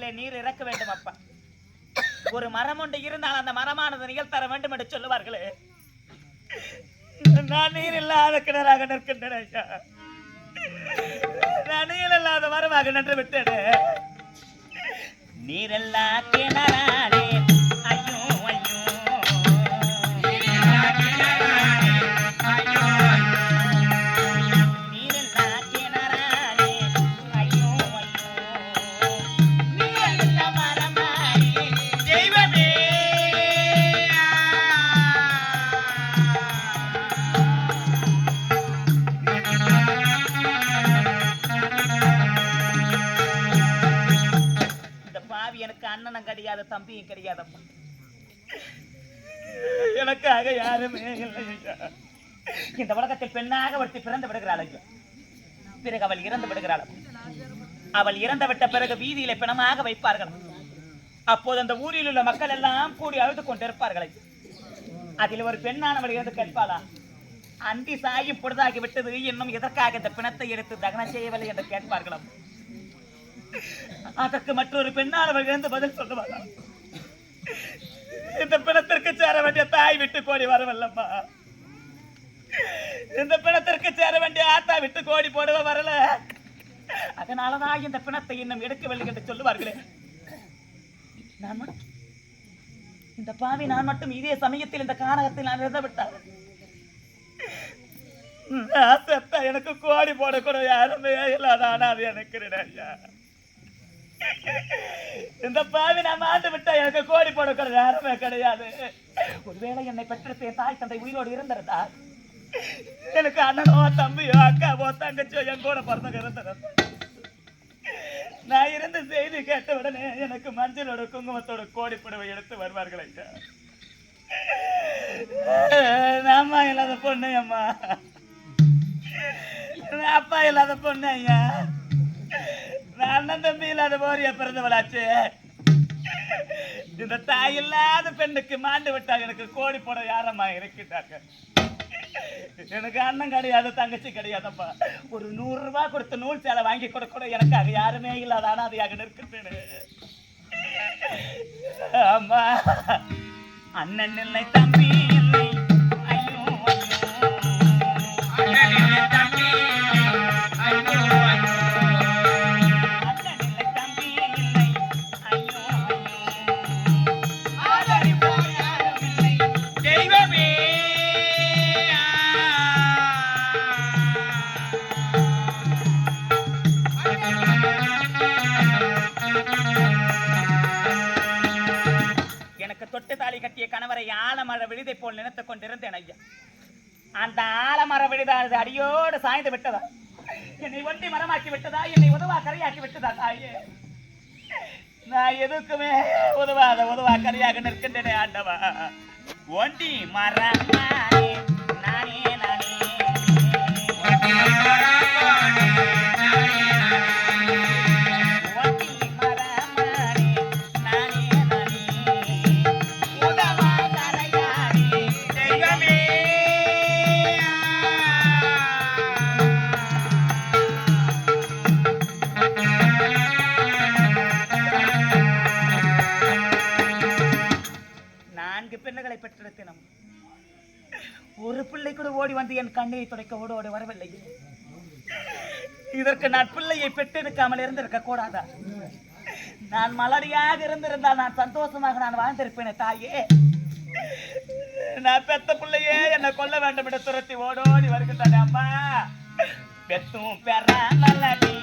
காலத்திலே நீர் இறக்க வேண்டும் அப்பா. ஒரு மரம் ஒன்று இருந்தால் அந்த மரமானது நிகழ் தர வேண்டும் என்று சொல்லுவார்களே. நான் நீர் இல்லாத கிணறாக நிற்கின்றேன் ஐயா. நான் நீர் இல்லாத மரமாக நின்று விட்டேன். நீரெல்லா கிணறானே ஐயோ ஐயோ, நீரெல்லா கிணறானே ஐயோ ஐயோ, நீ அந்த மரமானே தெய்வமே. எனக்கு அண்ணனும் கிடையாது, தம்பியும் கிடையாதப்பா. எனக்காக யாருமே இல்லை. இந்த உலகத்தில் பெண்ணாக ஒருத்தி பிறந்து விடுகிறாள் ஐயா. பிறகு அவள் இறந்து விடுகிறாள். அவள் இறந்து விட்ட பிறகு வீதியில பிணமாக வைப்பார்கள். அப்போது அந்த ஊரில் உள்ள மக்கள் எல்லாம் கூடி அழுது கொண்டிருப்பார்கள். அதில் ஒரு பெண்ணானவள் இருந்து கேட்பாளா, அந்தி சாயும் பொழுதாகி விட்டது, இன்னும் எதற்காக இந்த பிணத்தை எடுத்து தகனம் செய்யவில்லை என்று கேட்பார்களாம். அதற்கு மற்றொரு பெண்ணானவள் இருந்து பதில் சொல்லுவாங்க, இந்த பிணத்திற்கு சேர வேண்டிய தாய் விட்டு கோடி வரவில்லம்மா, இந்த பிணத்திற்கு சேர வேண்டிய ஆத்தா விட்டு கோடி போடுவ வரல, அதனாலதான் இந்த பிணத்தை இன்னும் எடுக்கவில்லை என்று சொல்லுவார்களே. இந்த பாவி நான் மட்டும் இதே சமயத்தில் இந்த கானகத்தில் நான் இறந்து விட்டார். எனக்கு கோடி போடக்கூட யாருமே இல்லாத அனாதை எனக்கு ஐயா. இந்த பாவி நான் மாண்டு விட்டா எனக்கு கோடி போடக்கூட யாருமே கிடையாது. ஒருவேளை என்னை பெற்றெடுத்த தாய் தந்தை உயிரோடு இருந்திருந்தா எனக்கு அண்ணனோ தம்பியோ அக்காவோ தங்கச்சியோ என் கூட பிறந்தவங்க இருந்தது. நான் இருந்து செய்தி கேட்ட உடனே எனக்கு மஞ்சளோட குங்குமத்தோட கோடி புடவை எடுத்து வருவார்கள் ஐயா. அம்மா இல்லாத பொண்ணு அம்மா, அப்பா இல்லாத பொண்ணு ஐயா, அண்ணன் தம்பி இல்லாத போறிய பிறந்தவளாச்சு. இந்த தாய் இல்லாத பெண்ணுக்கு மாண்டு விட்டா எனக்கு கோடி போட யாரம்மா இருக்கிட்டாங்க. எனக்கு அண்ணன் கிடையாது, தங்கச்சி கிடையாதப்பா. ஒரு 100 ரூபாய் கொடுத்து நூல் சேலை வாங்கி கொடுக்கூட எனக்காக யாருமே இல்லாத அனாதையாக நிற்கிறேன். அம்மா அண்ணன் இல்லை தம்பி இல்லை ஐயோ ஐயோ, தம்பி ஐயோ கணவரை ஆலமர விழுதை போல் நினைத்துக் கொண்டிருந்தேன் ஐயா. அந்த ஆலமர விழுதானது அடியோடு சாய்ந்து விட்டதா, என்னை ஒண்டி மரமாக்கி விட்டதா, என்னை உதவா கரையாக்கி விட்டதா தாயே. நான் எதுக்குமே உதவா கரையாக நிற்கின்றேனே ஆண்டவா. ஒண்டி மரமானே நானே நானே, பெற்றெடுத்தினம். ஒரு பிள்ளை கூட ஓடி வந்து என் கண்ணீரை துடைக்க ஓடோடு வரவில்லை. இதற்கு நான் பிள்ளையை பெற்றெடுக்காமல் இருந்திருக்க கூடாதா? நான் மலடியாக இருந்திருந்தால் நான் சந்தோஷமாக நான் வாழ்ந்திருப்பேனே தாயே. நான் பெத்த பிள்ளையே என்னை கொல்ல வேண்டும் என்று துரத்தி ஓடோடி வருகின்றானே அம்மா. பெத்தும் பெற நல்லடி